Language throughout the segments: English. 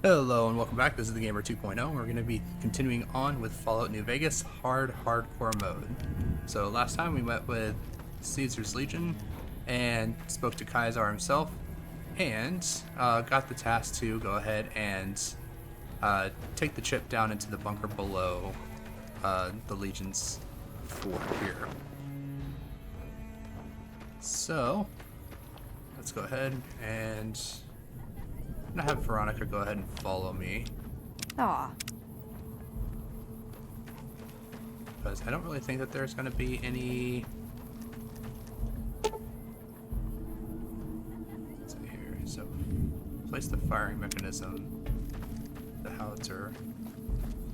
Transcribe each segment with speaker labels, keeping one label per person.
Speaker 1: Hello and welcome back. This is the Gamer 2.0. We're going to be continuing on with Fallout New Vegas hardcore mode. So last time we met with Caesar's Legion and spoke to Caesar himself and got the task to go ahead and take the chip down into the bunker below the Legion's fort here. So let's go ahead and I'm gonna have Veronica go ahead and follow me.
Speaker 2: Aw.
Speaker 1: Because I don't really think that there's gonna be any... Let's see here. So, place the firing mechanism, the howitzer.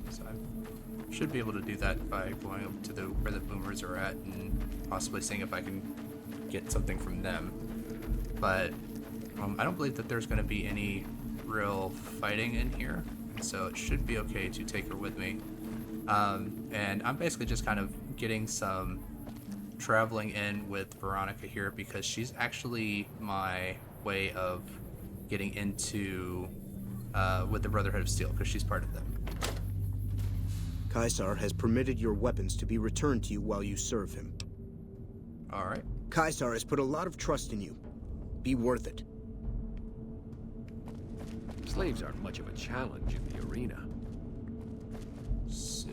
Speaker 1: So I should be able to do that by going up to where the boomers are at and possibly seeing if I can get something from them. But I don't believe that there's going to be any real fighting in here, so it should be okay to take her with me. And I'm basically just kind of getting some traveling in with Veronica here because she's actually my way of getting into with the Brotherhood of Steel because she's part of them.
Speaker 3: Caesar has permitted your weapons to be returned to you while you serve him.
Speaker 1: All right.
Speaker 3: Caesar has put a lot of trust in you. Be worth it.
Speaker 4: Slaves aren't much of a challenge in the arena.
Speaker 1: So...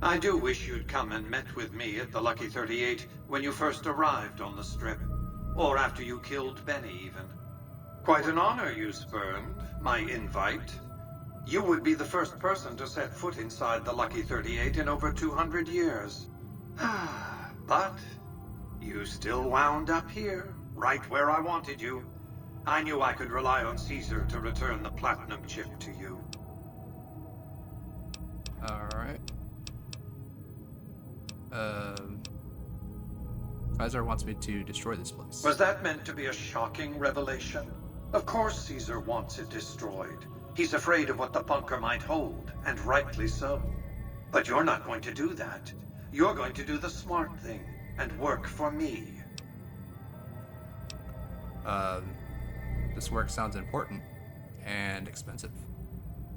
Speaker 5: I do wish you'd come and met with me at the Lucky 38 when you first arrived on the Strip. Or after you killed Benny, even. Quite an honor you spurned, my invite. You would be the first person to set foot inside the Lucky 38 in over 200 years. But you still wound up here, right where I wanted you. I knew I could rely on Caesar to return the platinum chip to you.
Speaker 1: Alright. Caesar wants me to destroy this place.
Speaker 5: Was that meant to be a shocking revelation? Of course Caesar wants it destroyed. He's afraid of what the bunker might hold, and rightly so. But you're not going to do that. You're going to do the smart thing, and work for me.
Speaker 1: This work sounds important and expensive.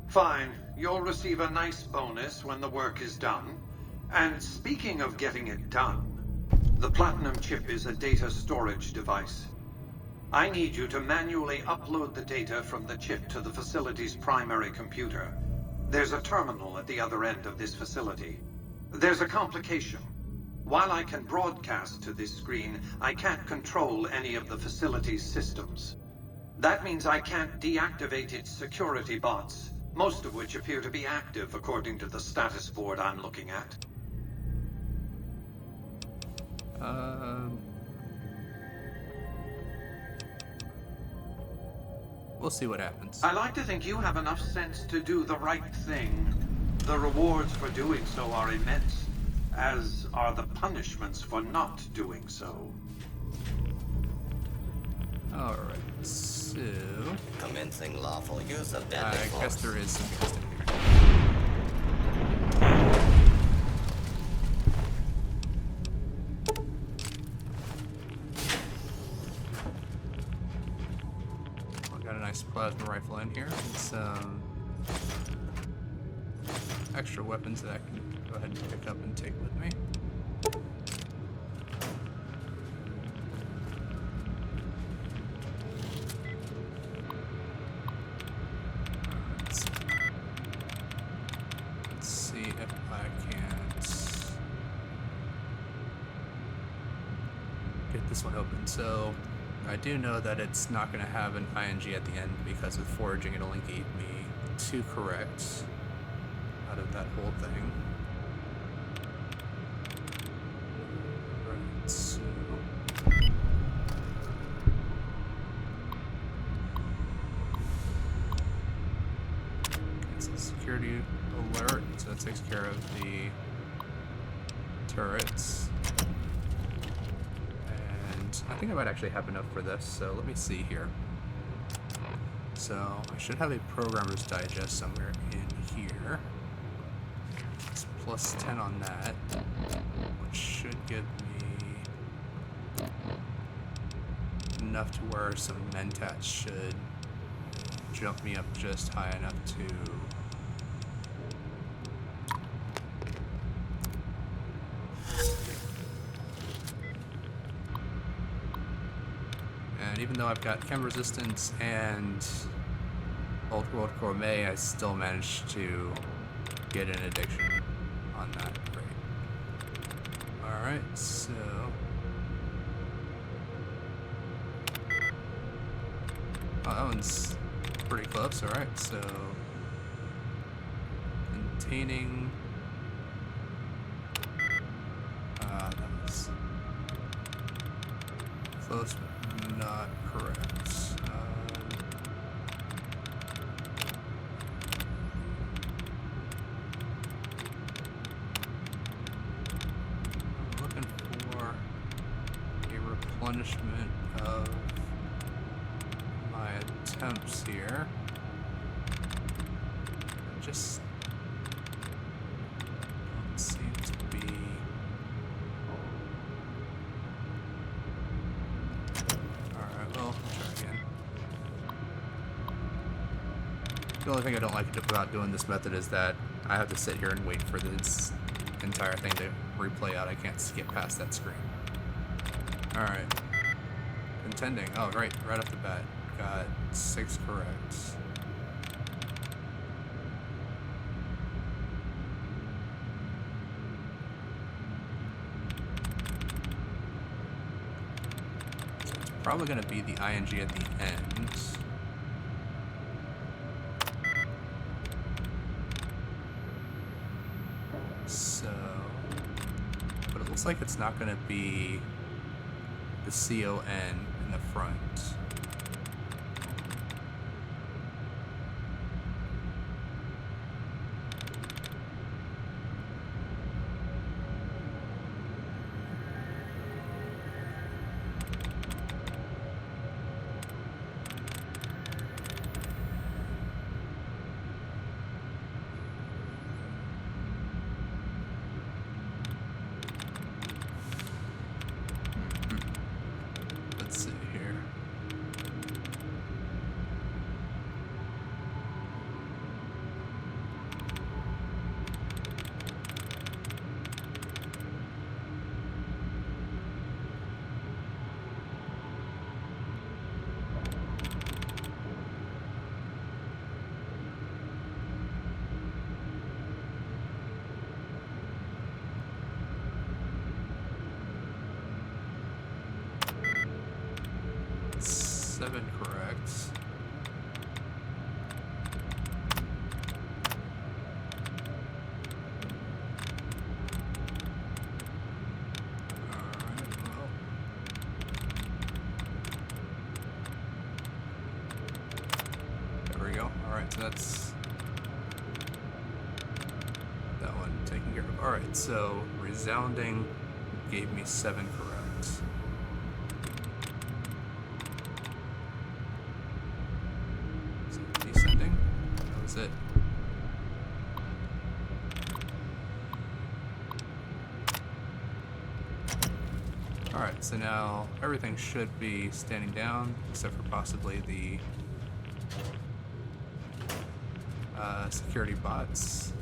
Speaker 5: Fine. You'll receive a nice bonus when the work is done. And speaking of getting it done, the platinum chip is a data storage device. I need you to manually upload the data from the chip to the facility's primary computer. There's a terminal at the other end of this facility. There's a complication. While I can broadcast to this screen, I can't control any of the facility's systems. That means I can't deactivate its security bots, most of which appear to be active according to the status board I'm looking at.
Speaker 1: We'll see what happens.
Speaker 5: I like to think you have enough sense to do the right thing. The rewards for doing so are immense, as are the punishments for not doing so.
Speaker 1: Alright, so...
Speaker 6: Commencing lawful use of deadly
Speaker 1: I
Speaker 6: force.
Speaker 1: guess there is some gas in here. Got a nice plasma rifle in here and some extra weapons that I can go ahead and pick up and take with me. Let's see if I can't get this one open. So I do know that it's not going to have an ING at the end because with foraging it'll only get me 2 correct out of that whole thing. Right, so... It's a security alert, so that takes care of the turrets. I think I might actually have enough for this, so let me see here. So I should have a Programmer's Digest somewhere in here. It's plus 10 on that, which should give me enough to where some Mentats should jump me up just high enough to and even though I've got Chem Resistance and Old World Gourmet, I still managed to get an addiction on that rate. Alright, so oh, that one's pretty close. Alright, so containing that was close but not correct. I'm looking for a replenishment of my attempts here. It just don't seem to be. Alright, well, try again. The only thing I don't like about doing this method is that I have to sit here and wait for this entire thing to replay out. I can't skip past that screen. Alright. Contending. Oh, right off the bat. Got 6 correct. So it's probably going to be the ing at the end. So, but it looks like it's not going to be the CON in the front. Let's see here. Seven correct. Alright, well. There we go. Alright, so that's that one taken care of. Alright, so resounding gave me 7 correct. Descending. That was it. Alright, so now everything should be standing down, except for possibly the security bots.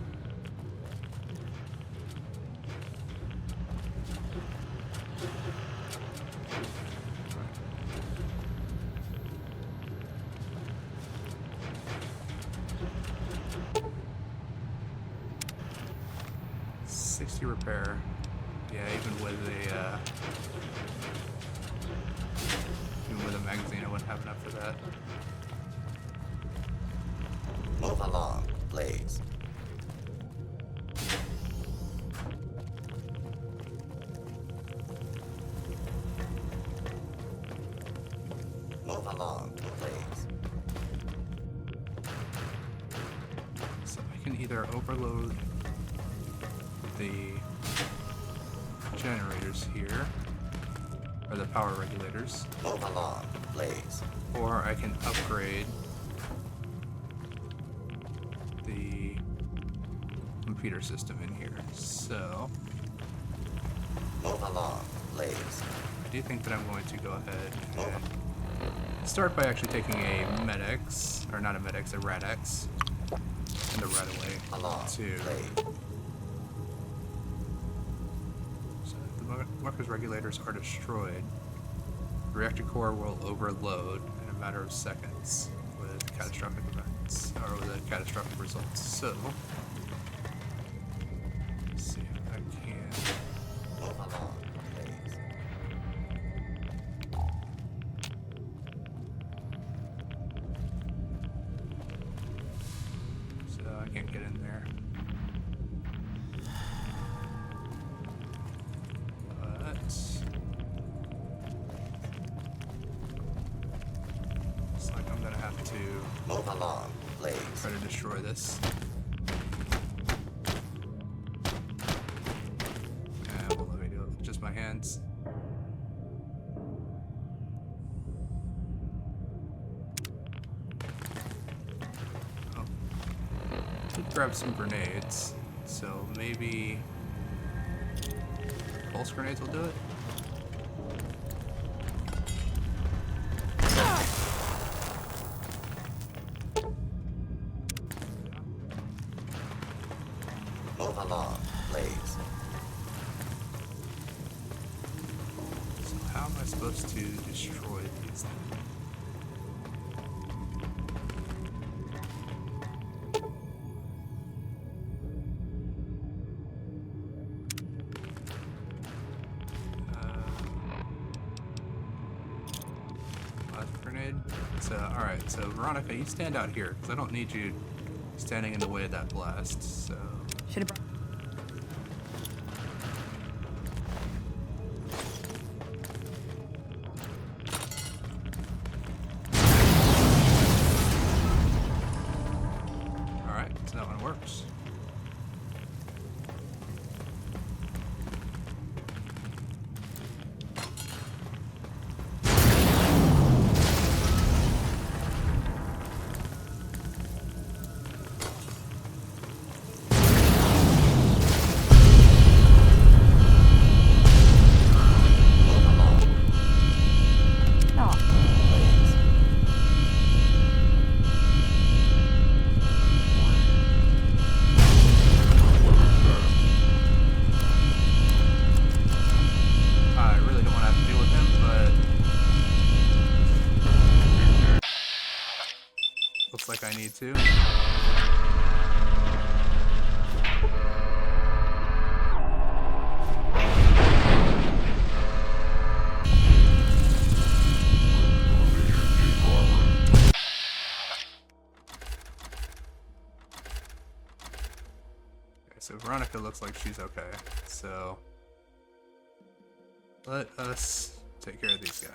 Speaker 1: Repair. Yeah, even with a magazine, I wouldn't have enough for that.
Speaker 6: Move along, please. Move along, please.
Speaker 1: So I can either overload the generators here, or the power regulators,
Speaker 6: Move along, please.
Speaker 1: or I can upgrade repeater system in here, so
Speaker 6: Move along, Blaze.
Speaker 1: I do think that I'm going to go ahead and start by actually taking a Med-X, or not a Med-X, a Rad-X, and a Radaway
Speaker 6: Along,
Speaker 1: to...
Speaker 6: Blaze.
Speaker 1: So if the Marker's regulators are destroyed, the reactor core will overload in a matter of seconds with catastrophic events, or with catastrophic results. So, let's see if I can...
Speaker 6: Move along, Blaze.
Speaker 1: So I can't get in there. But looks like I'm gonna have to
Speaker 6: Move along, Blaze.
Speaker 1: try to destroy this. And won't let me do it with just my hands. Oh. Could grab some grenades. So maybe pulse grenades will do it.
Speaker 6: Move along, Blaze.
Speaker 1: So how am I supposed to destroy these things? Last grenade. So, alright, so Veronica, you stand out here, because I don't need you standing in the way of that blast, so...
Speaker 2: Should have.
Speaker 1: Alright, so that one works.
Speaker 2: No.
Speaker 6: Blaze.
Speaker 1: I really don't want to have to deal with him, but... looks like I need to. Okay, so Veronica looks like she's okay, so... let us take care of these guys.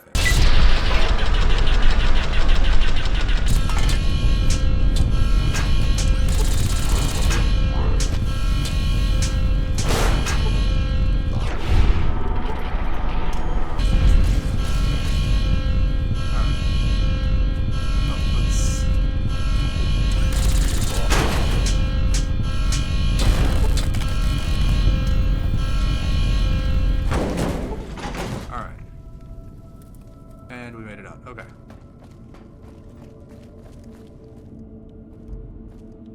Speaker 1: Alright. Oh, let's... Alright. And we made it out. Okay.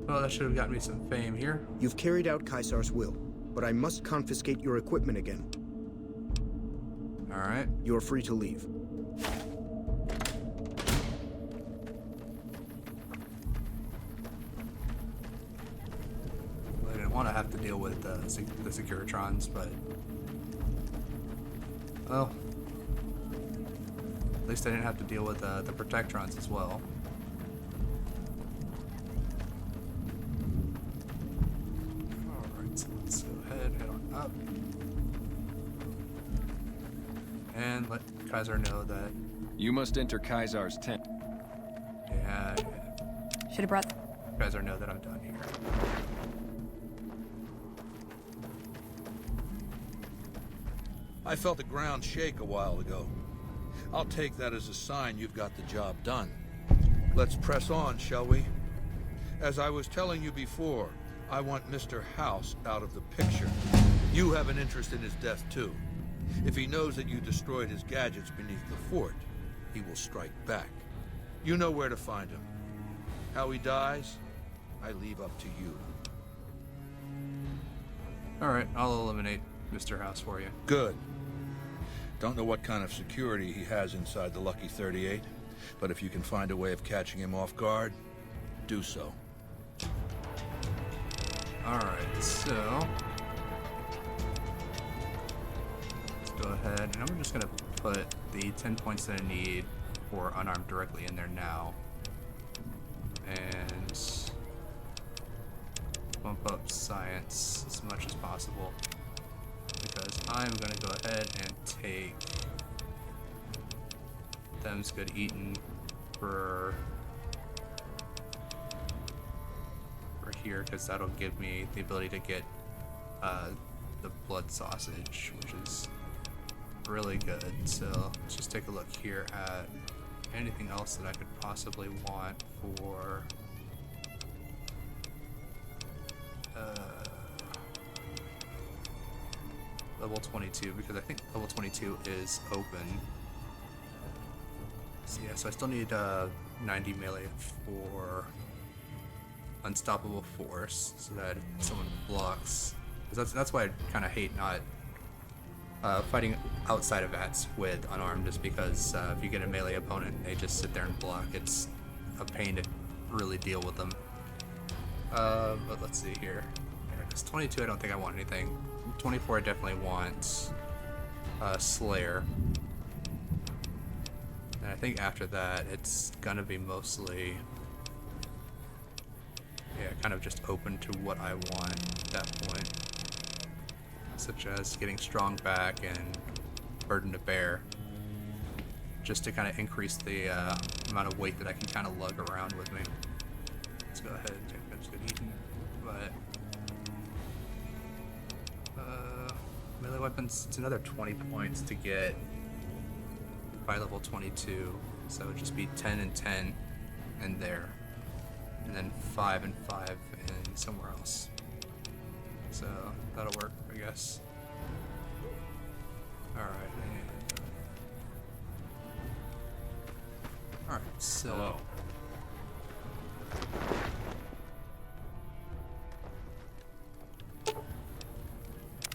Speaker 1: Well, that should have gotten me some fame here.
Speaker 3: You've carried out Caesar's will, but I must confiscate your equipment again.
Speaker 1: Alright.
Speaker 3: You're free to leave.
Speaker 1: I didn't want to have to deal with the Securitrons, but... well... at least I didn't have to deal with the Protectrons as well. Alright, so let's go ahead, head on up. And let Kaiser know that...
Speaker 4: You must enter Kaisar's tent.
Speaker 1: yeah,
Speaker 2: Should have brought.
Speaker 1: Kaiser know that I'm done here.
Speaker 7: I felt the ground shake a while ago. I'll take that as a sign you've got the job done. Let's press on, shall we? As I was telling you before, I want Mr. House out of the picture. You have an interest in his death, too. If he knows that you destroyed his gadgets beneath the fort, he will strike back. You know where to find him. How he dies, I leave up to you.
Speaker 1: Alright, I'll eliminate Mr. House for you.
Speaker 7: Good. Don't know what kind of security he has inside the Lucky 38, but if you can find a way of catching him off guard, do so.
Speaker 1: Alright, so... let's go ahead, and I'm just gonna put the 10 points that I need for unarmed directly in there now. And... bump up science as much as possible. Because I'm gonna go ahead and take... them's good eating for here, because that'll give me the ability to get the blood sausage, which is really good. So let's just take a look here at anything else that I could possibly want for level 22, because I think level 22 is open. So yeah, so I still need 90 melee for Unstoppable Force, so that if someone blocks, because that's why I kind of hate not fighting outside of VATS with unarmed, is because if you get a melee opponent and they just sit there and block, it's a pain to really deal with them. But let's see here. Because 22, I don't think I want anything. 24, I definitely want Slayer. And I think after that, it's gonna be mostly, yeah, kind of just open to what I want at that point. Such as getting strong back and burden to bear. Just to kind of increase the amount of weight that I can kind of lug around with me. Let's go ahead and take those good eating. But melee weapons, it's another 20 points to get by level 22. So it would just be 10 and 10 in there. And then 5 and 5 in somewhere else. So that'll work, I guess. Alright. Alright, so...
Speaker 4: Hello.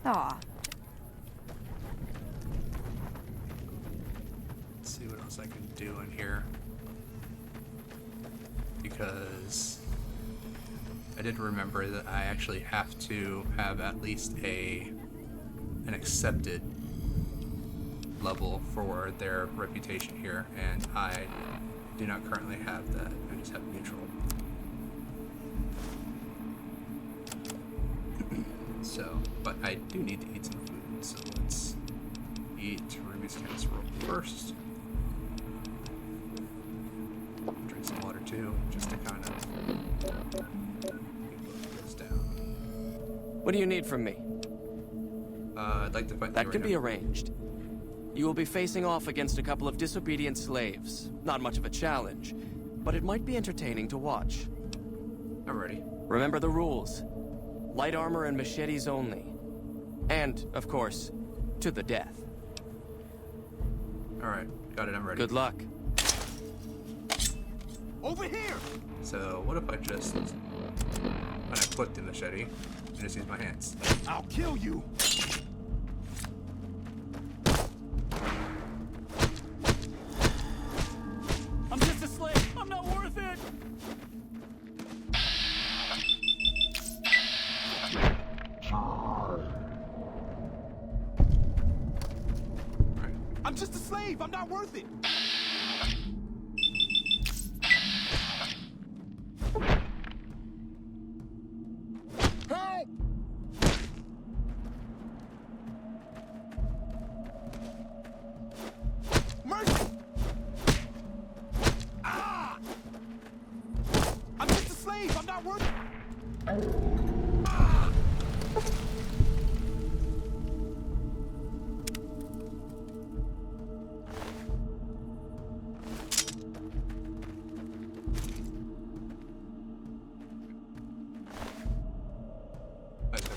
Speaker 2: Aw.
Speaker 1: Let's see what else I can do in here. Because I did remember that I actually have to have at least an accepted level for their reputation here, and I do not currently have that. I just have neutral. So, but I do need to eat some food, so let's eat Ruby's casserole first. Drink some water too, just to kind of keep this down.
Speaker 8: What do you need from me?
Speaker 1: I'd like to fight
Speaker 8: That
Speaker 1: the
Speaker 8: can be
Speaker 1: arena.
Speaker 8: arranged. You will be facing off against a couple of disobedient slaves. Not much of a challenge, but it might be entertaining to watch.
Speaker 1: I'm ready.
Speaker 8: Remember the rules. Light armor and machetes only. And, of course, to the death.
Speaker 1: Alright, got it, I'm ready.
Speaker 8: Good luck.
Speaker 9: Over here!
Speaker 1: So, what if I just... when I put the machete, I just use my hands.
Speaker 9: I'll kill you!
Speaker 8: I'm just a slave! I'm not worth it!
Speaker 1: Alright.
Speaker 9: I'm just a slave! I'm not worth it! Help! Mercy! Ah! I'm just a slave! I'm not worth it! Ah!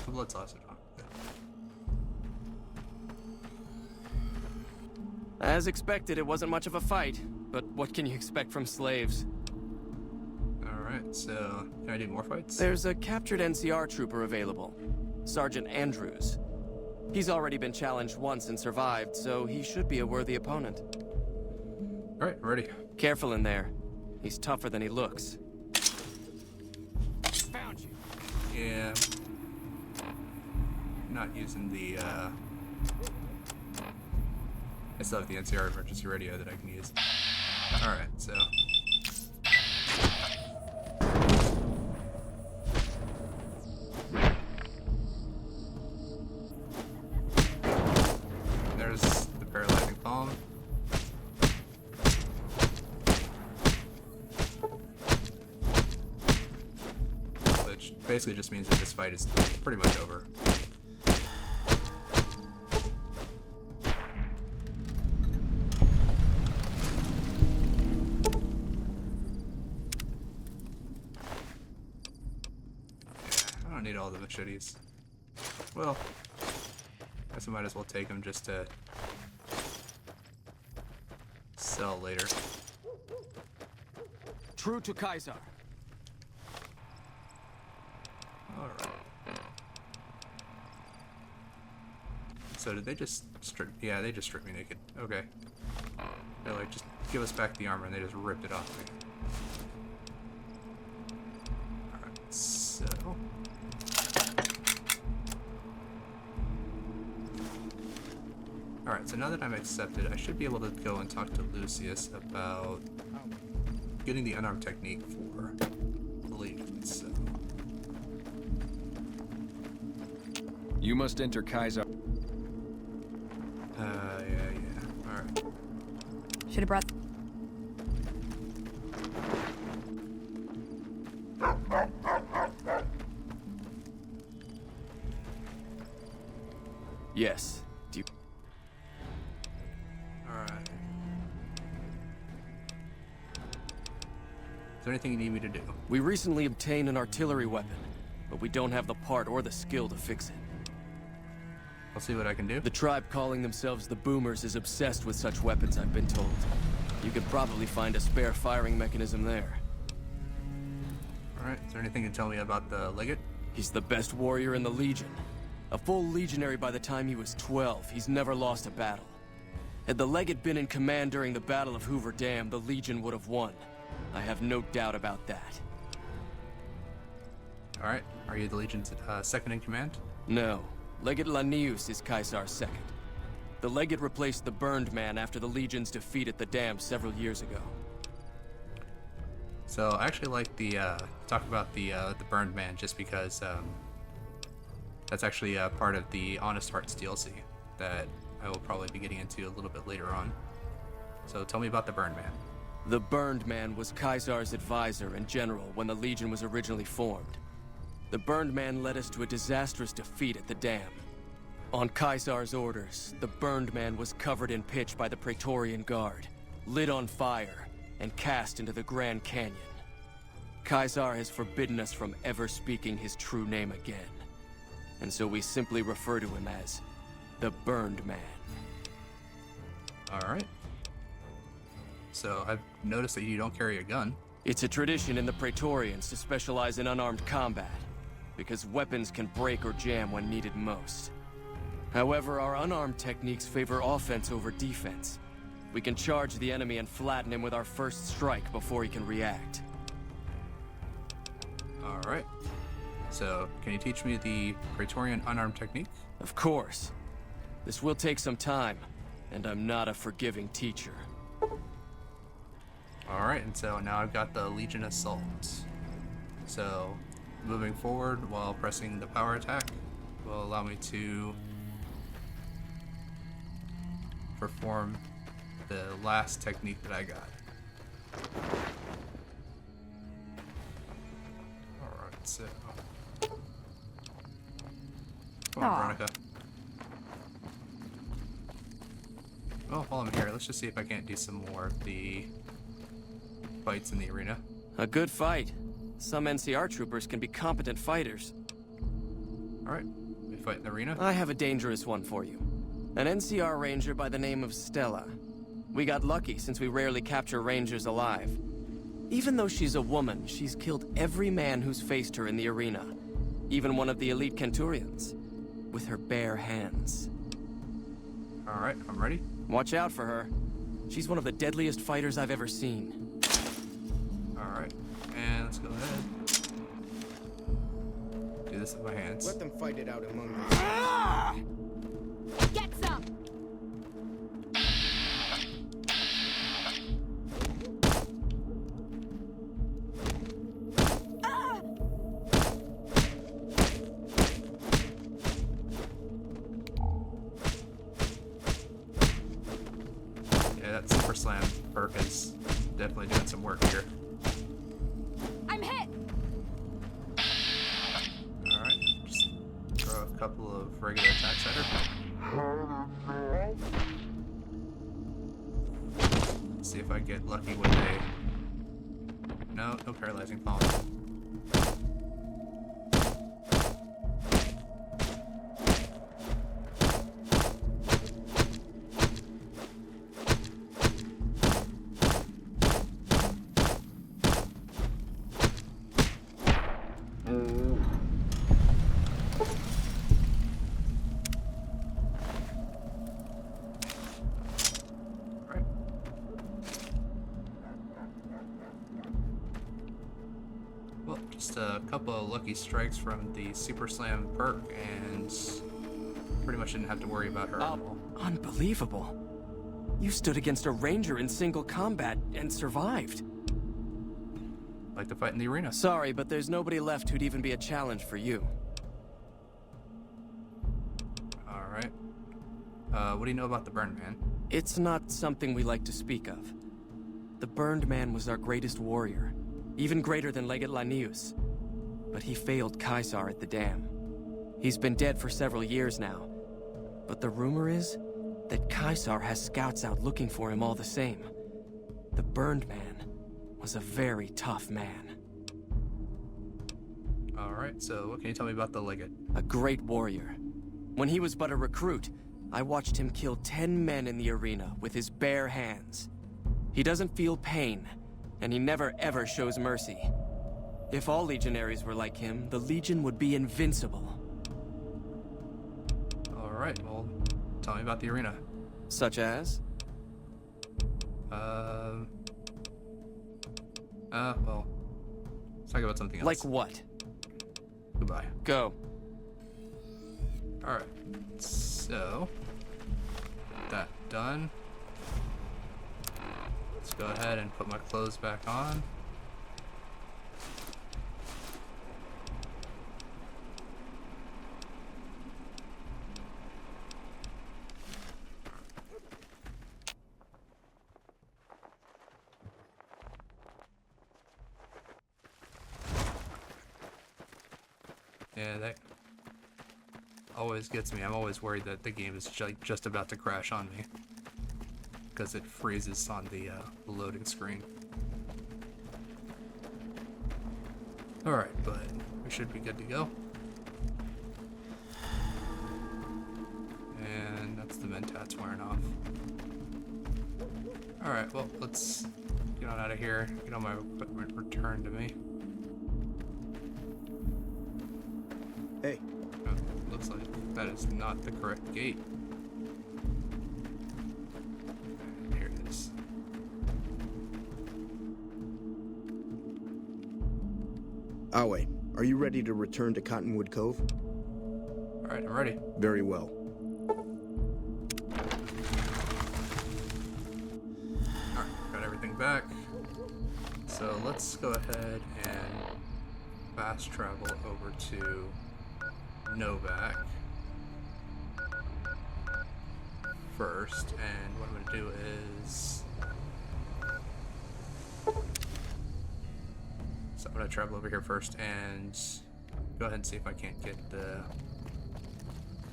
Speaker 1: The blood sausage on.
Speaker 8: As expected, it wasn't much of a fight, but what can you expect from slaves?
Speaker 1: Alright, so can I do more fights?
Speaker 8: There's a captured NCR trooper available, Sergeant Andrews. He's already been challenged once and survived, so he should be a worthy opponent.
Speaker 1: Alright, ready.
Speaker 8: Careful in there. He's tougher than he looks. Found you.
Speaker 1: Yeah. Not using the, I still have the NCR emergency radio that I can use. Alright, so. There's the paralyzing palm. Which basically just means that this fight is pretty much over. I don't need all the machetes. Well, I guess I might as well take them just to sell later.
Speaker 8: True to Kaiser.
Speaker 1: Alright. So did they just strip? Yeah, they just stripped me naked. Okay. They're like, just give us back the armor, and they just ripped it off me. Alright, so. Alright, so now that I'm accepted, I should be able to go and talk to Lucius about getting the unarmed technique for the Legion, so.
Speaker 4: You must enter Kaiser.
Speaker 1: Yeah. Alright.
Speaker 2: Should have brought.
Speaker 8: Yes. Do you...
Speaker 1: Alright. Is there anything you need me to do?
Speaker 8: We recently obtained an artillery weapon, but we don't have the part or the skill to fix it.
Speaker 1: I'll see what I can do.
Speaker 8: The tribe calling themselves the Boomers is obsessed with such weapons, I've been told. You could probably find a spare firing mechanism there.
Speaker 1: Alright, is there anything you can tell me about the Legate?
Speaker 8: He's the best warrior in the Legion. A full legionary by the time he was 12, he's never lost a battle. Had the Legate been in command during the Battle of Hoover Dam, the Legion would have won. I have no doubt about that.
Speaker 1: Alright, are you the Legion's second in command?
Speaker 8: No. Legate Lanius is Caesar's second. The Legate replaced the Burned Man after the Legion's defeat at the dam several years ago.
Speaker 1: So I actually like the talk about the Burned Man just because that's actually part of the Honest Hearts DLC that I will probably be getting into a little bit later on. So tell me about the Burned Man.
Speaker 8: The Burned Man was Caesar's advisor and general when the Legion was originally formed. The Burned Man led us to a disastrous defeat at the dam. On Caesar's orders, the Burned Man was covered in pitch by the Praetorian Guard, lit on fire, and cast into the Grand Canyon. Caesar has forbidden us from ever speaking his true name again, and so we simply refer to him as the Burned Man.
Speaker 1: Alright. So I've noticed that you don't carry a gun.
Speaker 8: It's a tradition in the Praetorians to specialize in unarmed combat, because weapons can break or jam when needed most. However, our unarmed techniques favor offense over defense. We can charge the enemy and flatten him with our first strike before he can react.
Speaker 1: Alright. So, can you teach me the Praetorian unarmed technique?
Speaker 8: Of course. This will take some time, and I'm not a forgiving teacher.
Speaker 1: Alright, and so now I've got the Legion Assault. So, moving forward while pressing the power attack will allow me to perform the last technique that I got. Alright, so... Come on,
Speaker 2: Aw.
Speaker 1: Veronica. Well, while I'm here, let's just see if I can't do some more of the fights in the arena.
Speaker 8: A good fight. Some NCR troopers can be competent fighters.
Speaker 1: Alright, we fight in the arena.
Speaker 8: I have a dangerous one for you. An NCR ranger by the name of Stella. We got lucky since we rarely capture rangers alive. Even though she's a woman, she's killed every man who's faced her in the arena. Even one of the elite Kenturians. With her bare hands.
Speaker 1: Alright, I'm ready.
Speaker 8: Watch out for her. She's one of the deadliest fighters I've ever seen.
Speaker 1: Alright, and let's go ahead. Do this with my hands.
Speaker 3: Let them fight it out among themselves.
Speaker 2: Get some!
Speaker 1: Yeah, that Super Slam perk is definitely doing some work here.
Speaker 2: I'm hit!
Speaker 1: Alright, just throw a couple of regular attacks at her. See if I get lucky with a... No paralyzing palm. Alright. Well, just a couple of lucky strikes from the Super Slam perk, and pretty much didn't have to worry about her at all.
Speaker 8: Unbelievable. You stood against a ranger in single combat and survived.
Speaker 1: Like to fight in the arena.
Speaker 8: Sorry, but there's nobody left who'd even be a challenge for you.
Speaker 1: Alright. What do you know about the Burned Man?
Speaker 8: It's not something we like to speak of. The Burned Man was our greatest warrior, even greater than Legate Lanius. But he failed Caesar at the dam. He's been dead for several years now. But the rumor is that Caesar has scouts out looking for him all the same. The Burned Man was a very tough man.
Speaker 1: Alright, so what can you tell me about the Legate?
Speaker 8: A great warrior. When he was but a recruit, I watched him kill 10 men in the arena with his bare hands. He doesn't feel pain, and he never ever shows mercy. If all legionaries were like him, the Legion would be invincible.
Speaker 1: Alright, well, tell me about the arena.
Speaker 8: Such as?
Speaker 1: Well, let's talk about something else.
Speaker 8: Like what?
Speaker 1: Goodbye.
Speaker 8: Go.
Speaker 1: Alright, so, that done. Let's go ahead and put my clothes back on. Yeah, that always gets me. I'm always worried that the game is just about to crash on me because it freezes on the loading screen. Alright, but we should be good to go. And that's the Mentats wearing off. Alright, well, let's get on out of here. Get all my equipment returned to me.
Speaker 3: Hey,
Speaker 1: Oh, looks like that is not the correct gate. Here it is.
Speaker 3: Awe, are you ready to return to Cottonwood Cove?
Speaker 1: Alright, I'm ready.
Speaker 3: Very well.
Speaker 1: Alright, got everything back. So let's go ahead and fast travel over to Novak first, and what I'm going to do is... So I'm going to travel over here first and go ahead and see if I can't get the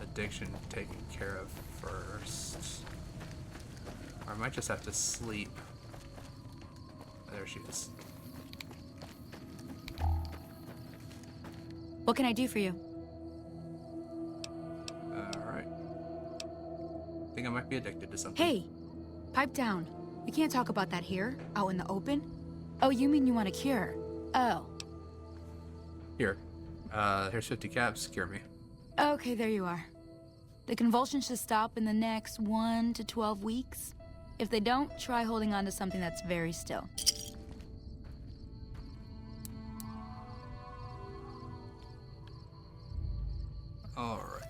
Speaker 1: addiction taken care of first. Or I might just have to sleep. There she is.
Speaker 2: What can I do for you?
Speaker 1: think I might be addicted to something.
Speaker 2: Hey, pipe down. We can't talk about that here, out in the open. Oh, you mean you want a cure? Oh.
Speaker 1: Here. Here's 50 caps. Cure me.
Speaker 2: Okay, there you are. The convulsions should stop in the next 1 to 12 weeks. If they don't, try holding on to something that's very still.
Speaker 1: Alright.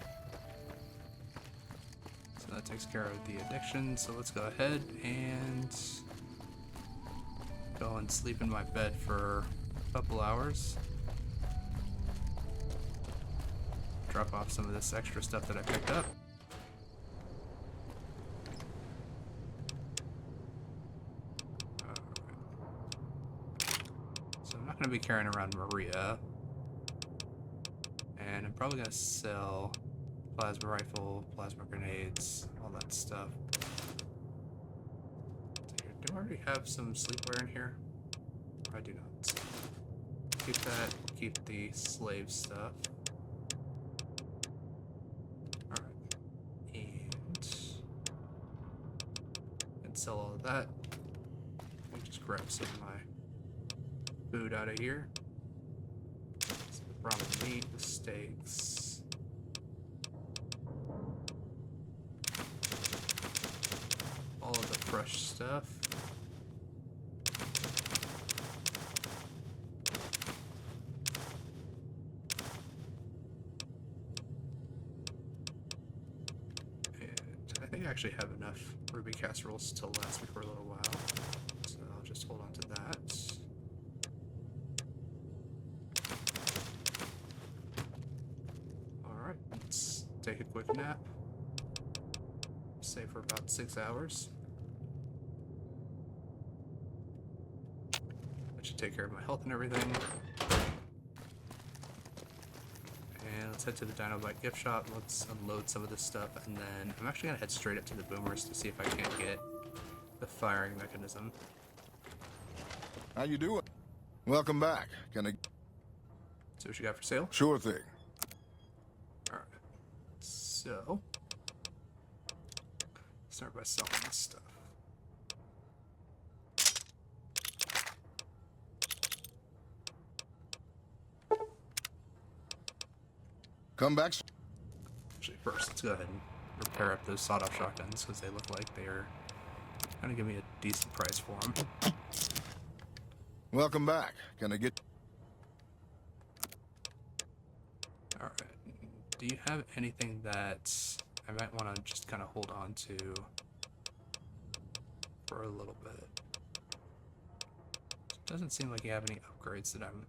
Speaker 1: So that takes care of the addiction, so let's go ahead and go and sleep in my bed for a couple hours. Drop off some of this extra stuff that I picked up. So I'm not going to be carrying around Maria. And I'm probably going to sell plasma rifle, plasma grenades, all that stuff. Do I already have some sleepwear in here? I do not. Keep that, keep the slave stuff. Alright. And sell all of that. Let me just grab some of my food out of here. Some ramen meat, the steaks. All of the fresh stuff. I think I actually have enough ruby casseroles to last me for a little while, so I'll just hold on to that. Alright, let's take a quick nap. Stay for about 6 hours. That should take care of my health and everything. And let's head to the Dinobite gift shop. Let's unload some of this stuff, and then I'm actually gonna head straight up to the boomers to see if I can't get the firing mechanism.
Speaker 10: How you doing? Welcome back. Can I...
Speaker 1: So what you got for sale?
Speaker 10: Sure thing.
Speaker 1: Alright. So start by selling this stuff.
Speaker 10: Come back.
Speaker 1: Actually, first, let's go ahead and repair up those sawed-off shotguns, because they look like they're gonna give me a decent price for them.
Speaker 10: Welcome back. Can I get...
Speaker 1: Alright. Do you have anything that I might want to just kind of hold on to for a little bit? Doesn't seem like you have any upgrades that I'm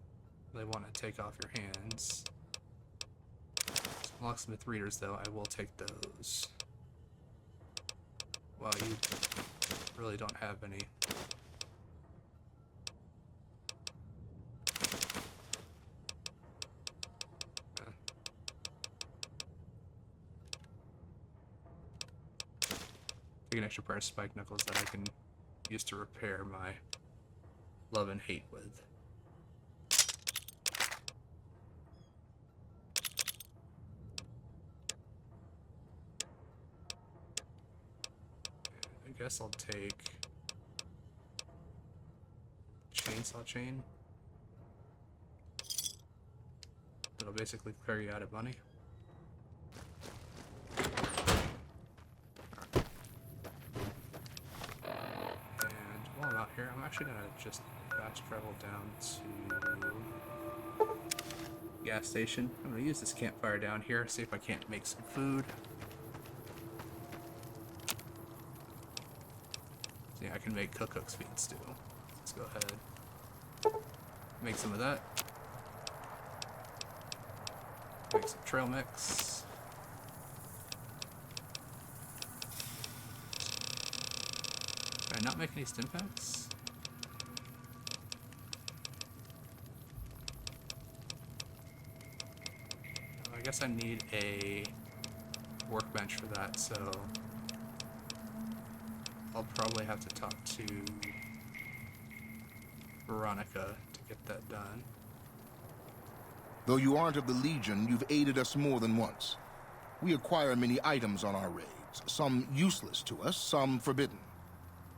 Speaker 1: really want to take off your hands. Locksmith readers, though, I will take those. Well, you really don't have any. Take an extra pair of spike knuckles that I can use to repair my love and hate with. I guess I'll take chainsaw chain. That'll basically clear you out of money. Right. And while I'm out here, I'm actually gonna just fast travel down to gas station. I'm gonna use this campfire down here, see if I can't make some food. Yeah, I can make cook's feed stew. Let's go ahead. Make some of that. Make some trail mix. Can I not make any stim packs? I guess I need a workbench for that, so I'll probably have to talk to Veronica to get that done.
Speaker 10: Though you aren't of the Legion, you've aided us more than once. We acquire many items on our raids. some useless to us, some forbidden.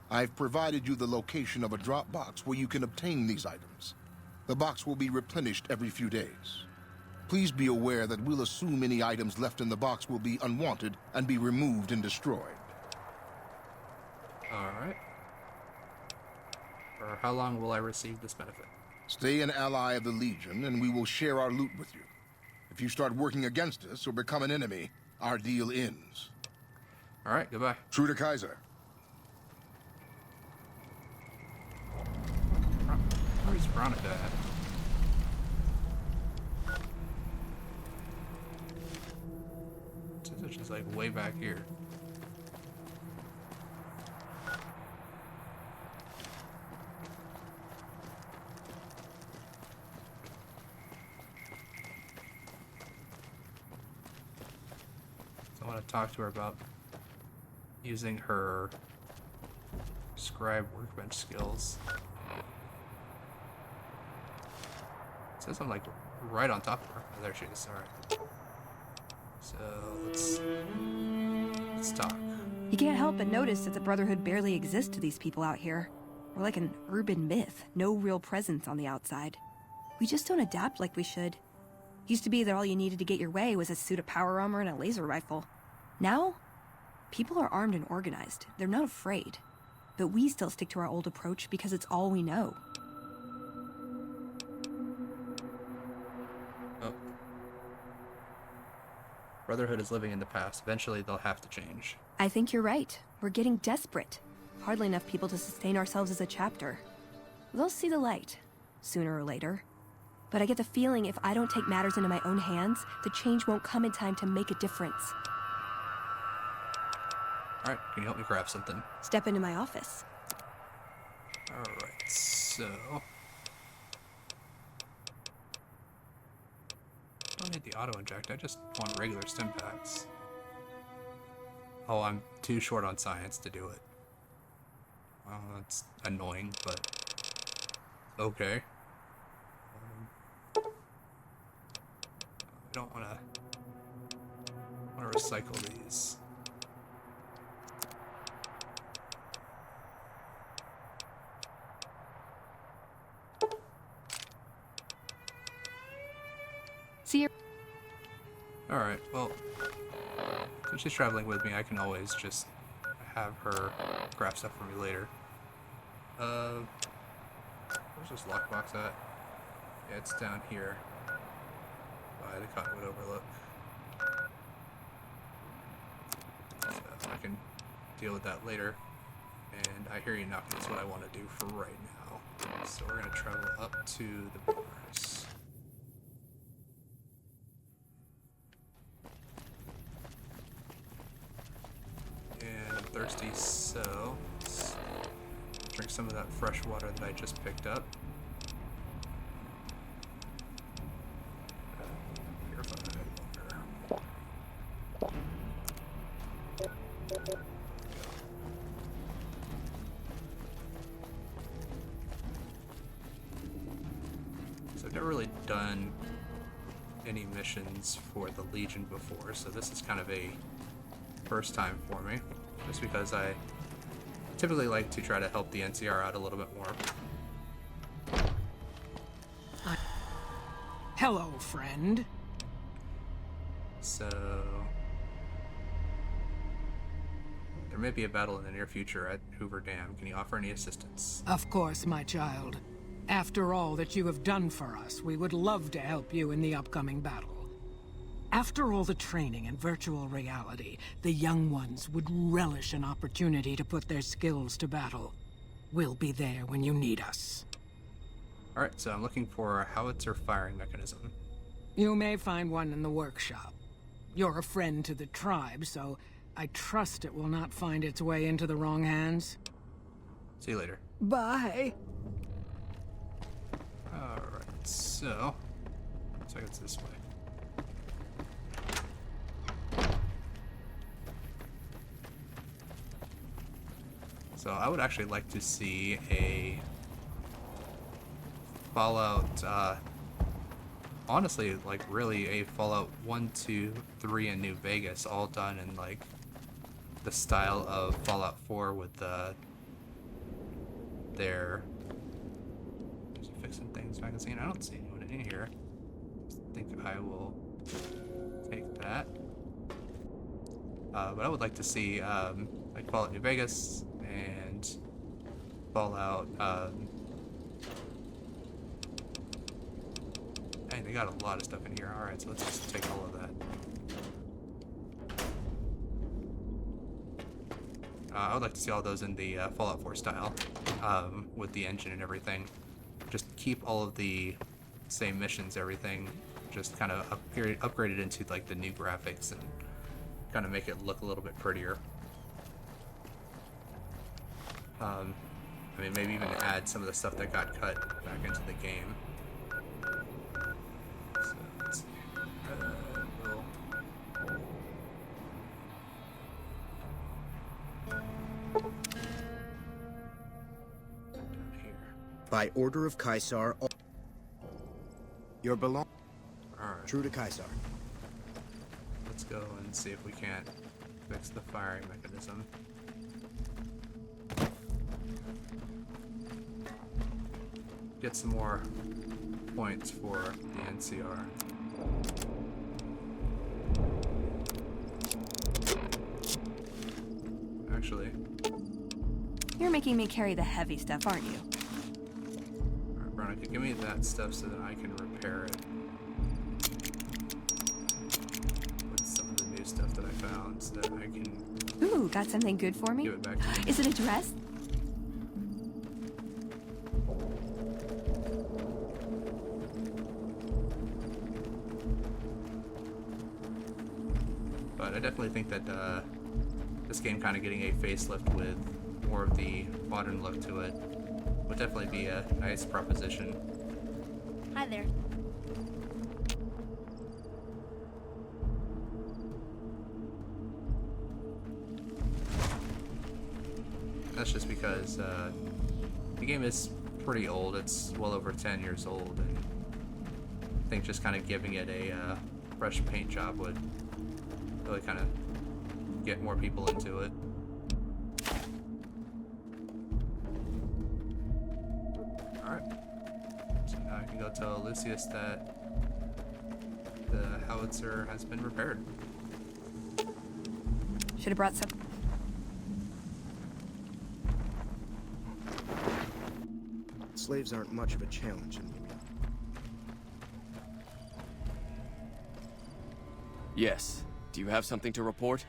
Speaker 10: I've provided you the location of a drop box where you can obtain these items. The box will be replenished every few days. Please be aware that we'll assume any items left in the box will be unwanted and be removed and destroyed.
Speaker 1: Alright. For how long will I receive this benefit?
Speaker 10: Stay an ally of the Legion, and we will share our loot with you. If you start working against us or become an enemy, our deal ends.
Speaker 1: Alright, goodbye.
Speaker 10: True to Kaiser.
Speaker 1: Where's Veronica at? She's like way back here. So I want to talk to her about using her scribe workbench skills. It says I'm like right on top of her. Oh, there she is. Alright. So let's talk.
Speaker 11: You can't help but notice that the Brotherhood barely exists to these people out here. We're like an urban myth, no real presence on the outside. We just don't adapt like we should. Used to be that all you needed to get your way was a suit of power armor and a laser rifle. Now, people are armed and organized. They're not afraid. But we still stick to our old approach because it's all we know.
Speaker 1: Brotherhood is living in the past. Eventually, they'll have to change.
Speaker 11: I think you're right. We're getting desperate. Hardly enough people to sustain ourselves as a chapter. They'll see the light, sooner or later. But I get the feeling if I don't take matters into my own hands, the change won't come in time to make a difference.
Speaker 1: Alright, can you help me grab something?
Speaker 11: Step into my office.
Speaker 1: Alright, so... I don't need the auto-inject, I just want regular stim packs. Oh, I'm too short on science to do it. Well, that's annoying, but... okay. I don't wanna recycle these.
Speaker 11: See you.
Speaker 1: Alright, well, since she's traveling with me, I can always just have her grab stuff for me later. Where's this lockbox at? Yeah, it's down here by the Cottonwood Overlook. So I can deal with that later. And I hear you knocking. That's what I want to do for right now. So we're going to travel up to the Boomers. And I'm thirsty, so let's drink some of that fresh water that I just picked up. Purified water. So I've never really done any missions for the Legion before, so this is kind of a first time for me, just because I typically like to try to help the NCR out a little bit more.
Speaker 12: Hello, friend.
Speaker 1: So there may be a battle in the near future at Hoover Dam. Can you offer any assistance?
Speaker 12: Of course, my child. After all that you have done for us, we would love to help you in the upcoming battle. After all the training in virtual reality, the young ones would relish an opportunity to put their skills to battle. We'll be there when you need us.
Speaker 1: Alright, so I'm looking for a howitzer firing mechanism.
Speaker 12: You may find one in the workshop. You're a friend to the tribe, so I trust it will not find its way into the wrong hands.
Speaker 1: See you later.
Speaker 12: Bye.
Speaker 1: Alright, so it's this way. So I would actually like to see a Fallout, honestly, like really a Fallout 1, 2, 3 in New Vegas all done in like the style of Fallout 4 with their fixing things magazine. I don't see anyone in here. I think I will take that. But I would like to see like Fallout New Vegas and Fallout. Hey, they got a lot of stuff in here. All right, so let's just take all of that. I would like to see all those in the Fallout 4 style, with the engine and everything. Just keep all of the same missions, everything, just kind of upgrade it into like the new graphics and kind of make it look a little bit prettier. I mean, maybe even add some of the stuff that got cut back into the game. So, let's see.
Speaker 3: By order of Caesar, your belong.
Speaker 1: Alright.
Speaker 3: True to Caesar.
Speaker 1: Let's go and see if we can't fix the firing mechanism. Get some more points for the NCR. Actually,
Speaker 11: You're making me carry the heavy stuff, aren't you?
Speaker 1: alright, Veronica, give me that stuff so that I can repair it. With some of the new stuff that I found so that I can
Speaker 11: Ooh, got something good for me?
Speaker 1: give it back to you.
Speaker 11: Is it a dress?
Speaker 1: But I definitely think that this game kind of getting a facelift with more of the modern look to it would definitely be a nice proposition.
Speaker 2: Hi there.
Speaker 1: That's just because the game is pretty old. It's well over 10 years old, and I think just kind of giving it a fresh paint job would really kind of get more people into it. Alright. So now I can go tell Lucius that the howitzer has been repaired.
Speaker 11: Should have brought some.
Speaker 3: Slaves aren't much of a challenge in Lumia.
Speaker 8: Yes. Do you have something to report?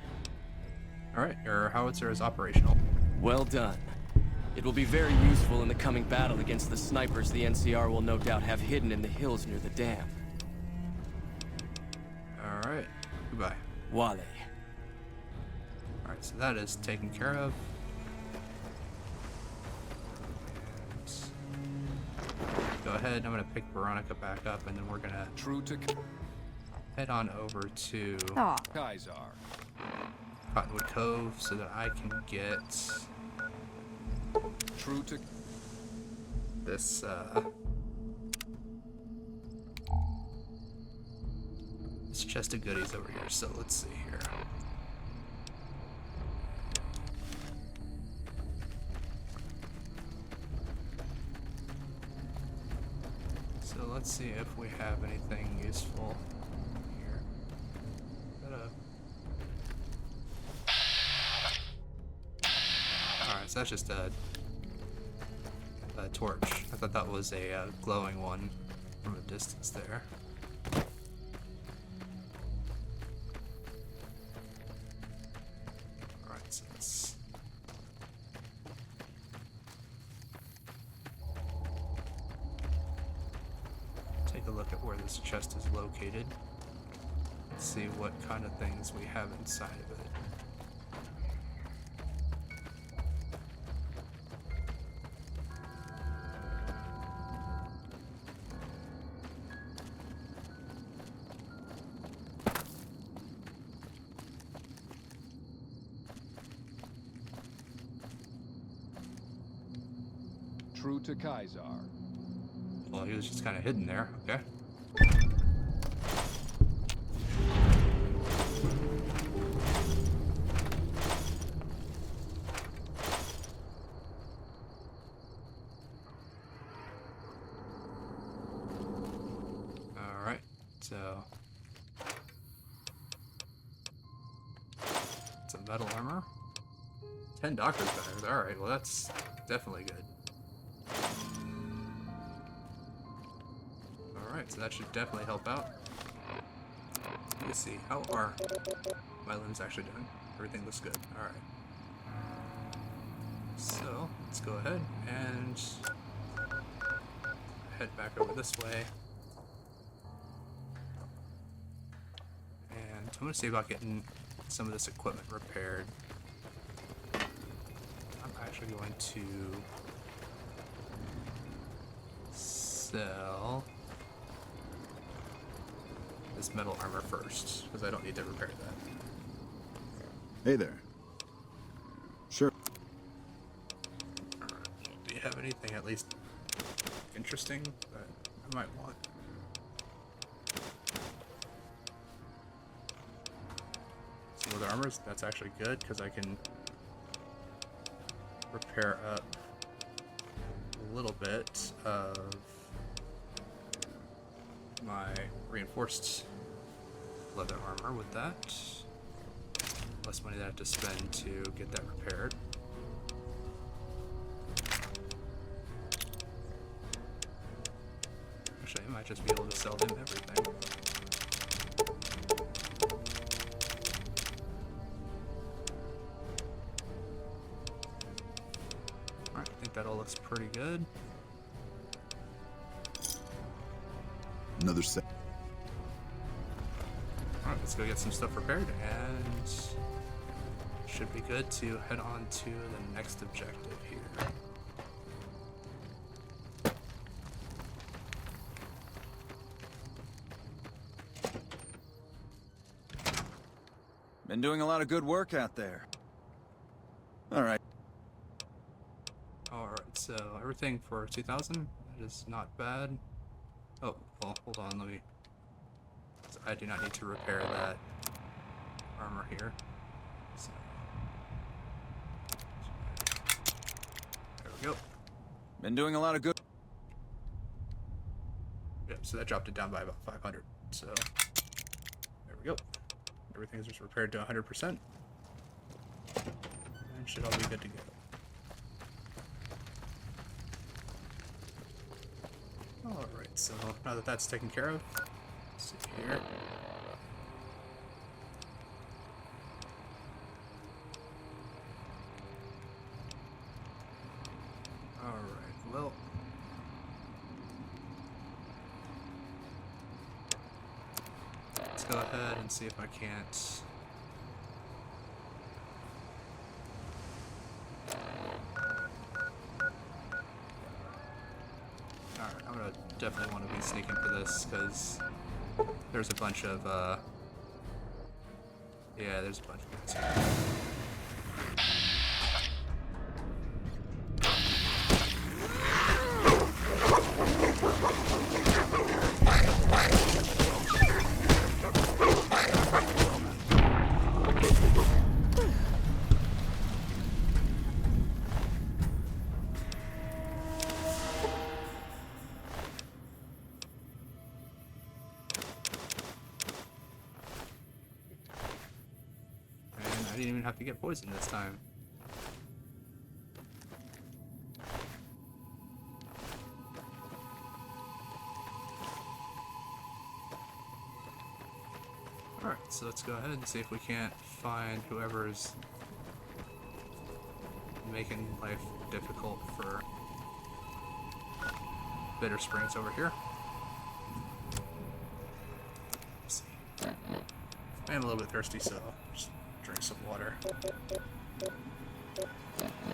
Speaker 1: Alright, your howitzer is operational.
Speaker 8: Well done. It will be very useful in the coming battle against the snipers the NCR will no doubt have hidden in the hills near the dam.
Speaker 1: Alright, goodbye.
Speaker 8: Wale.
Speaker 1: Alright, so that is taken care of. And go ahead, I'm gonna pick Veronica back up, and then we're gonna head on over to
Speaker 11: Aw.
Speaker 4: Caesar.
Speaker 1: Cottonwood Cove so that I can get
Speaker 4: True to
Speaker 1: this this chest of goodies over here. So let's see here. So let's see if we have anything useful here. Alright, so that's just a torch. I thought that was a glowing one from a distance there. Alright, so let's take a look at where this chest is located. Let's see what kind of things we have inside of it.
Speaker 4: True to Caesar.
Speaker 1: Well, he was just kind of hidden there. Okay. So it's a metal armor. 10 doctor's banners. Alright, well that's definitely good. Alright, so that should definitely help out. Let's see, how are my limbs actually doing? Everything looks good. Alright. So, let's go ahead and head back over this way. And I'm going to see about getting some of this equipment repaired. I'm actually going to sell this metal armor first, because I don't need to repair that.
Speaker 13: Hey there. Sure.
Speaker 1: Do you have anything at least interesting that I might want? Some other armors, that's actually good, because I can repair up a little bit of my reinforced leather armor with that. Less money that I have to spend to get that repaired. Actually, I might just be able to sell him everything. Alright, I think that all looks pretty good.
Speaker 13: Another set.
Speaker 1: Alright, let's go get some stuff repaired, and should be good to head on to the next objective here.
Speaker 14: Been doing a lot of good work out there. Alright.
Speaker 1: Alright, so everything for 2000, that is not bad. Oh, well, hold on, let me... I do not need to repair that armor here. So. There we go.
Speaker 14: Been doing a lot of good...
Speaker 1: Yep, so that dropped it down by about 500. So, there we go. Everything's just repaired to 100%. And should all be good to go. Alright, so now that that's taken care of, let's see here. Alright, well. Let's go ahead and see if I can't. Alright, I'm gonna definitely want to be sneaking for this because there's a bunch of, yeah, there's a bunch of guys here. I didn't even have to get poisoned this time. Alright, so let's go ahead and see if we can't find whoever's making life difficult for Bitter Springs over here. Let's see. I'm a little bit thirsty, so just drink some water.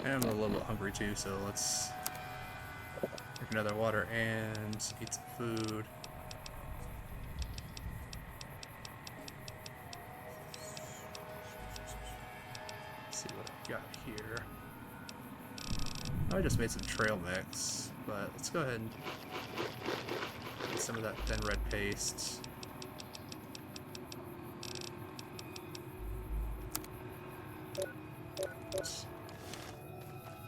Speaker 1: And I'm a little bit hungry too, so let's drink another water and eat some food. Let's see what I've got here. I just made some trail mix, but let's go ahead and get some of that thin red paste.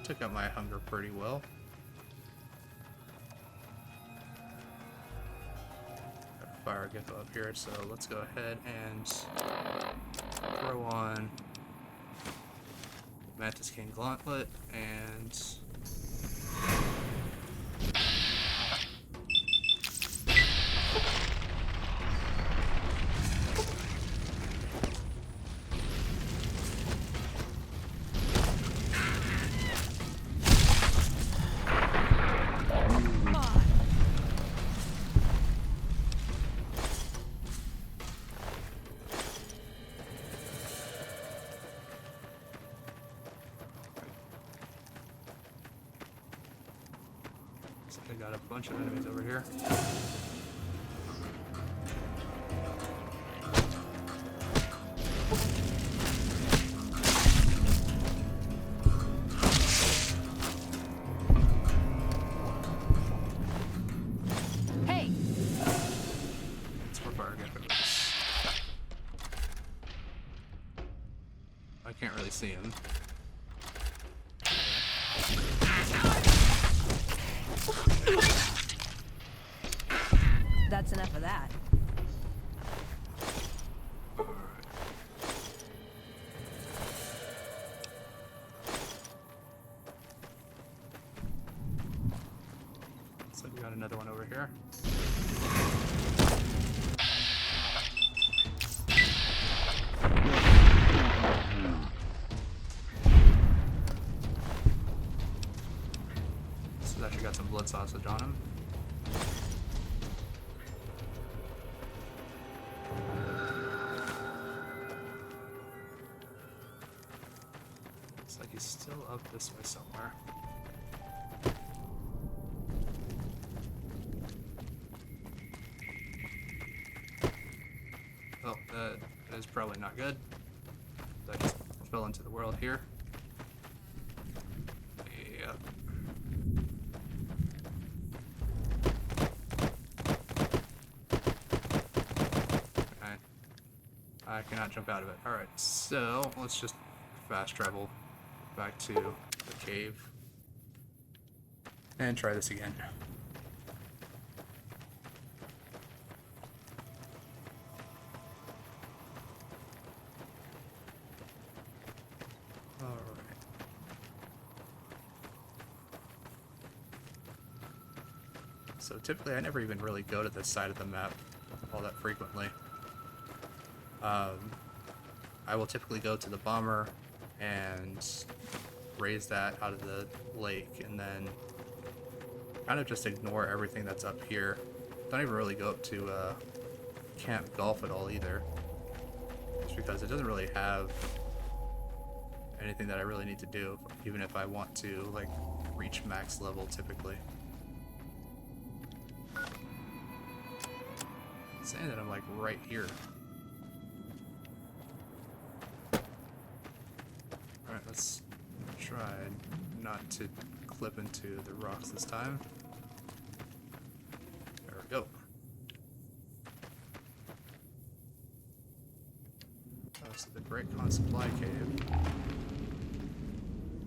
Speaker 1: Took out my hunger pretty well. fire gecko up here, so let's go ahead and throw on Mantis King Gauntlet and I got a bunch of enemies over here.
Speaker 2: Hey!
Speaker 1: It's for fire geckos. I can't really see him.
Speaker 11: That's enough of that.
Speaker 1: So we got another one over here. This has actually got some blood sausage on him. Looks like he's still up this way somewhere. Oh, that is probably not good. I just fell into the world here. Yep. Okay. I cannot jump out of it. Alright, so let's just fast travel back to the cave and try this again. Alright. So typically I never even really go to this side of the map all that frequently. I will typically go to the bomber and raise that out of the lake and then kind of just ignore everything that's up here. Don't even really go up to Camp Golf at all either, just because it doesn't really have anything that I really need to do, even if I want to like reach max level typically. It's saying that I'm like right here. Alright, let's try not to clip into the rocks this time. There we go. Oh, so the Great Khan Supply Cave.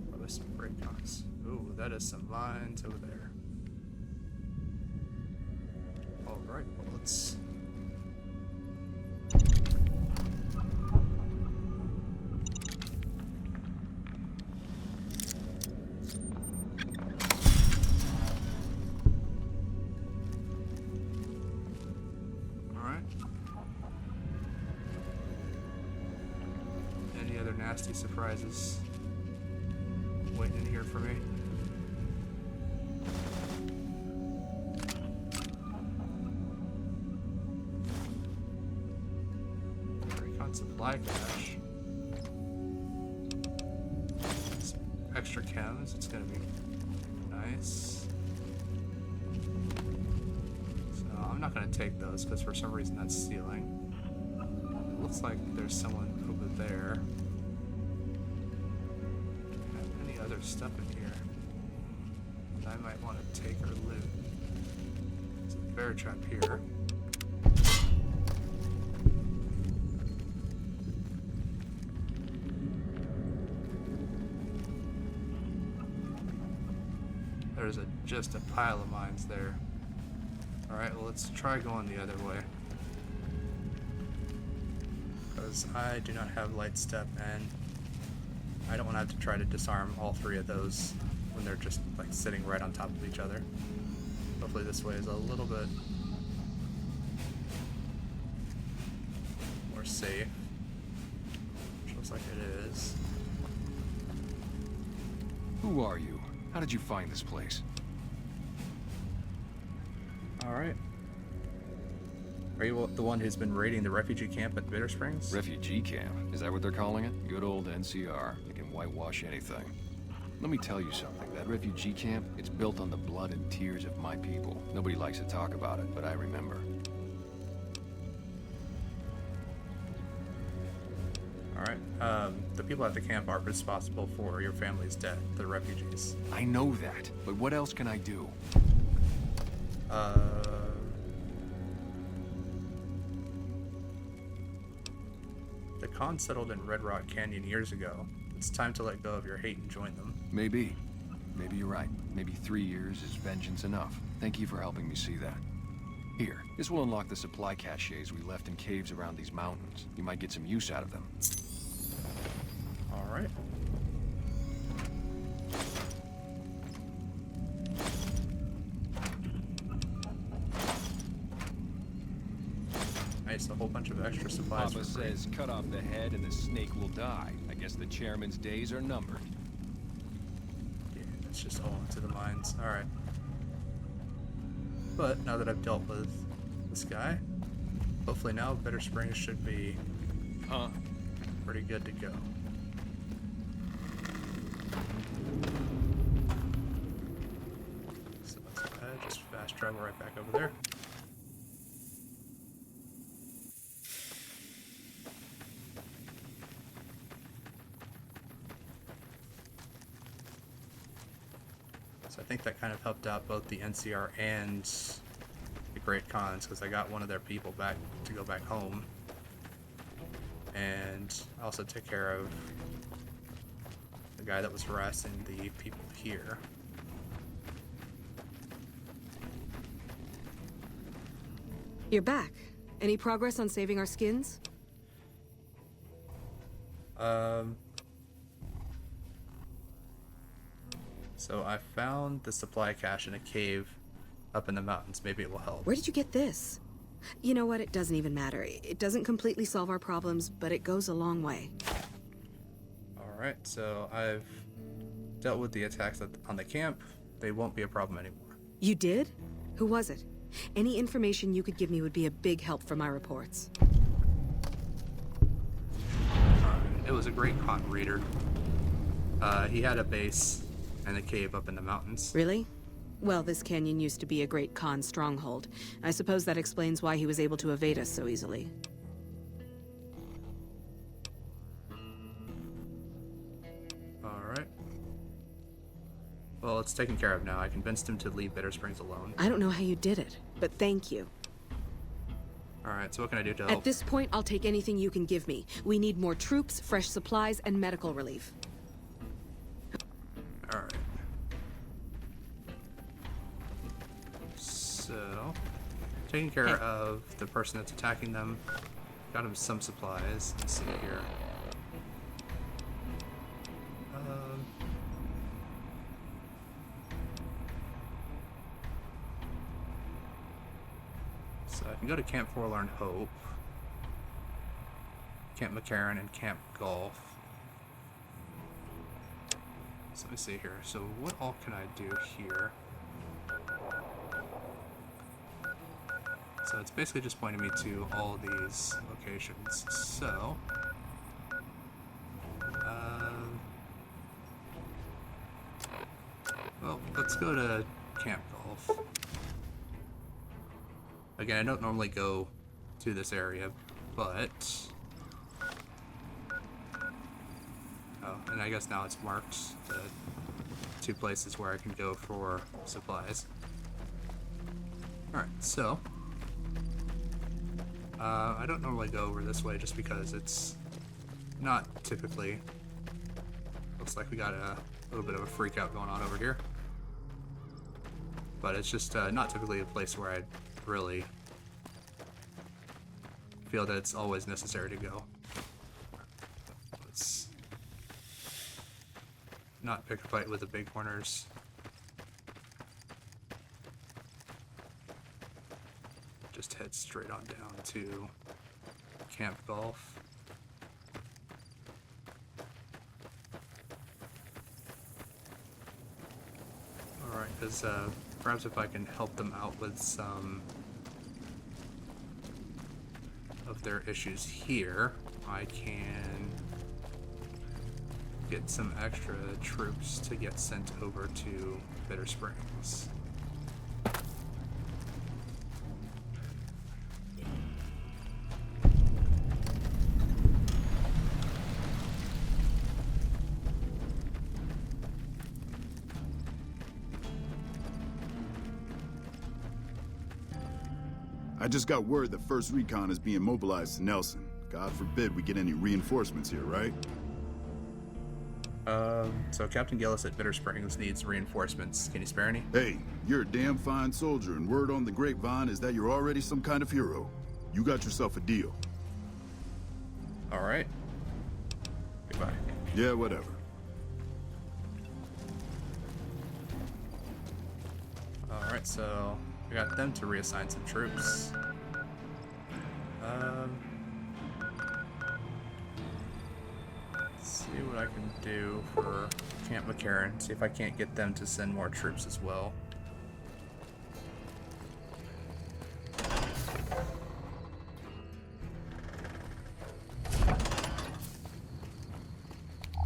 Speaker 1: Probably some Great Khans. Ooh, that is some mines over there. Alright, well let's... nasty surprises waiting in here for me. Recon supply cache. Some extra chems, it's gonna be nice. So I'm not gonna take those because for some reason that's stealing. It looks like there's someone over there. Other stuff in here that I might want to take or loot. There's a bear trap here. There's just a pile of mines there. Alright, well let's try going the other way. because I do not have light step, and I don't want to have to try to disarm all three of those when they're just like sitting right on top of each other. Hopefully this way is a little bit more safe. Looks like it is.
Speaker 4: Who are you? How did you find this place?
Speaker 1: Alright. Are you the one who's been raiding the refugee camp at Bitter Springs?
Speaker 4: Refugee camp? Is that what they're calling it? Good old NCR. They can whitewash anything. Let me tell you something. That refugee camp, it's built on the blood and tears of my people. Nobody likes to talk about it, but I remember.
Speaker 1: Alright. The people at the camp are responsible for your family's death, the refugees.
Speaker 4: I know that, but what else can I do?
Speaker 1: The Khan settled in Red Rock Canyon years ago. It's time to let go of your hate and join them.
Speaker 4: Maybe. Maybe you're right. Maybe 3 years is vengeance enough. Thank you for helping me see that. Here, this will unlock the supply caches we left in caves around these mountains. You might get some use out of them.
Speaker 1: Alright. Nice, a whole bunch of extra supplies.
Speaker 4: Papa says cut off the head and the snake will die. I guess the chairman's days are numbered.
Speaker 1: Yeah, that's just all into the mines. Alright. But now that I've dealt with this guy, hopefully now Bitter Springs should be pretty good to go. So that's bad. Just fast travel right back over there. I think that kind of helped out both the NCR and the Great Khans, because I got one of their people back to go back home, and I also took care of the guy that was harassing the people here.
Speaker 11: You're back. Any progress on saving our skins?
Speaker 1: So I found the supply cache in a cave up in the mountains. Maybe it will help.
Speaker 11: Where did you get this? You know what? It doesn't even matter. It doesn't completely solve our problems, but it goes a long way.
Speaker 1: Alright, so I've dealt with the attacks on the camp. They won't be a problem anymore.
Speaker 11: You did? Who was it? Any information you could give me would be a big help for my reports.
Speaker 1: It was a Great Khan raider. He had a base and a cave up in the mountains.
Speaker 11: Really? Well, this canyon used to be a Great Khan stronghold. I suppose that explains why he was able to evade us so easily.
Speaker 1: Alright. Well, it's taken care of now. I convinced him to leave Bitter Springs alone.
Speaker 11: I don't know how you did it, but thank you.
Speaker 1: Alright, so what can I do to help?
Speaker 11: At this point, I'll take anything you can give me. We need more troops, fresh supplies, and medical relief.
Speaker 1: Alright. So, taking care of the person that's attacking them. Got him some supplies. Let's see here. So I can go to Camp Forlorn Hope, Camp McCarran, and Camp Golf. So let me see here. So what all can I do here? So it's basically just pointing me to all these locations. So, well, let's go to Camp Golf. Again, I don't normally go to this area, but... Oh, and I guess now it's marked the 2 places where I can go for supplies. Alright, so... I don't normally go over this way just because it's not typically... Looks like we got a little bit of a freak out going on over here. But it's just not typically a place where I'd really feel that it's always necessary to go. not pick a fight with the bighorners. Just head straight on down to Camp Golf. Alright, because perhaps if I can help them out with some of their issues here, I can get some extra troops to get sent over to Bitter Springs.
Speaker 13: I just got word that First Recon is being mobilized to Nelson. God forbid we get any reinforcements here, right?
Speaker 1: So Captain Gillis at Bitter Springs needs reinforcements. Can you spare any?
Speaker 13: Hey, you're a damn fine soldier, and word on the grapevine is that you're already some kind of hero. You got yourself a deal.
Speaker 1: Alright. Goodbye.
Speaker 13: Yeah, whatever.
Speaker 1: Alright, so we got them to reassign some troops. Let's see what I can do for Camp McCarran. See if I can't get them to send more troops as well.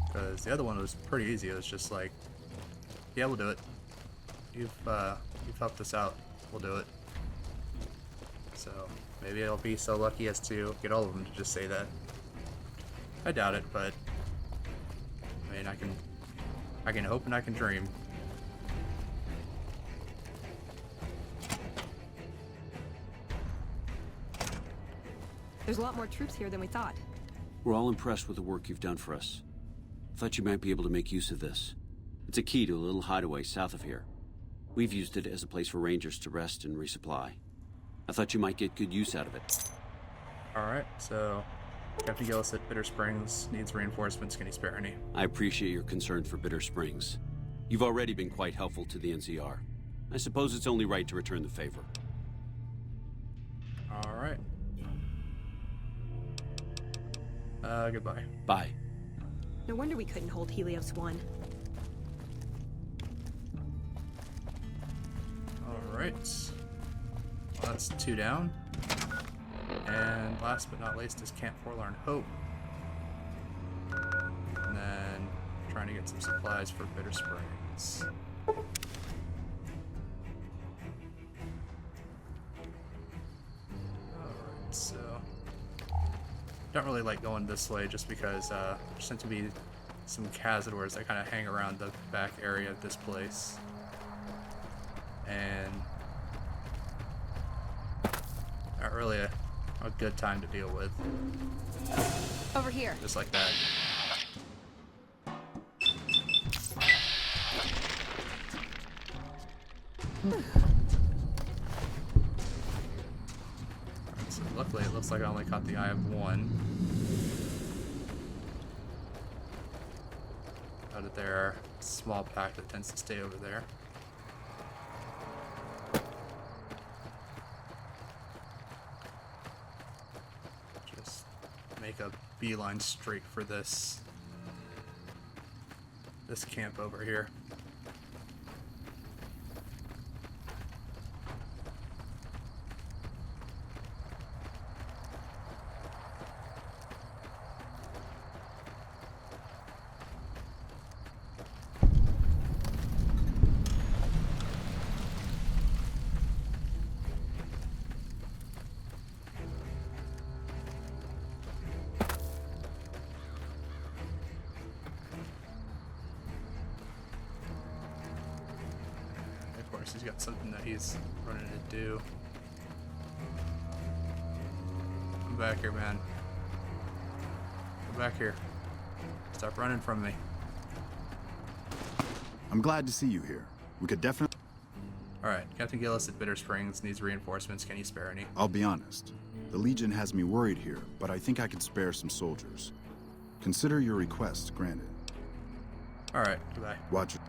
Speaker 1: Because the other one was pretty easy. It was just like, yeah, we'll do it. You've helped us out. We'll do it. So maybe I'll be so lucky as to get all of them to just say that. I doubt it, but I mean, I can hope and I can dream.
Speaker 11: There's a lot more troops here than we thought.
Speaker 15: We're all impressed with the work you've done for us. Thought you might be able to make use of this. It's a key to a little hideaway south of here. We've used it as a place for rangers to rest and resupply. I thought you might get good use out of it.
Speaker 1: Alright, so Captain Gillis at Bitter Springs needs reinforcements. Can you spare any?
Speaker 15: I appreciate your concern for Bitter Springs. You've already been quite helpful to the NCR. I suppose it's only right to return the favor.
Speaker 1: Alright. Goodbye.
Speaker 15: Bye.
Speaker 11: No wonder we couldn't hold Helios 1.
Speaker 1: Alright. Well, that's 2 down. And last but not least is Camp Forlorn Hope. And then trying to get some supplies for Bitter Springs. Alright, so don't really like going this way just because there seem to be some Cazadors that kind of hang around the back area of this place. And not really a good time to deal with.
Speaker 2: Over here.
Speaker 1: Just like that. So luckily it looks like I only caught the eye of one. Out of their small pack that tends to stay over there. Just make a beeline straight for this camp over here. He's got something that he's running to do. Come back here, man. Come back here. Stop running from me.
Speaker 13: I'm glad to see you here. We could definitely...
Speaker 1: Alright, Captain Gillis at Bitter Springs needs reinforcements. Can you spare any?
Speaker 13: I'll be honest. The Legion has me worried here, but I think I can spare some soldiers. Consider your request granted.
Speaker 1: Alright, goodbye.
Speaker 13: Watch it.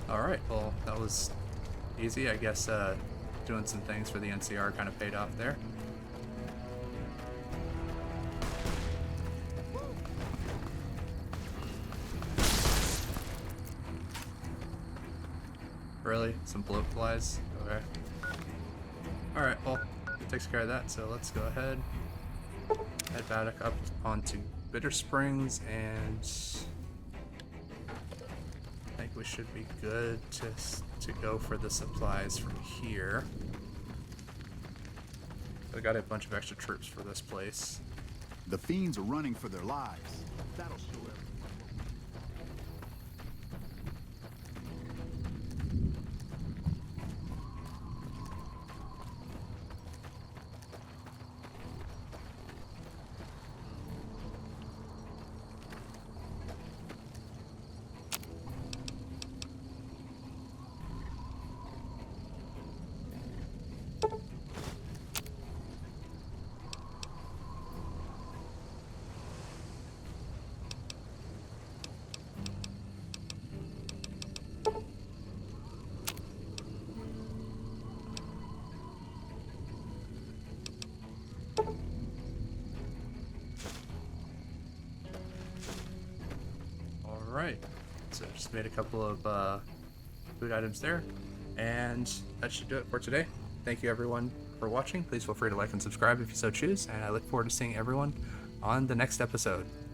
Speaker 1: Alright, well, that was easy. I guess doing some things for the NCR kind of paid off there. Really? Some bloat flies? Okay. Alright, well, takes care of that, so let's go ahead. Head back up onto Bitter Springs, and I think we should be good to go for the supplies from here. I got a bunch of extra troops for this place.
Speaker 13: The fiends are running for their lives. That'll show everyone.
Speaker 1: Alright, so just made a couple of food items there, and that should do it for today. Thank you everyone for watching. Please feel free to like and subscribe if you so choose, and I look forward to seeing everyone on the next episode.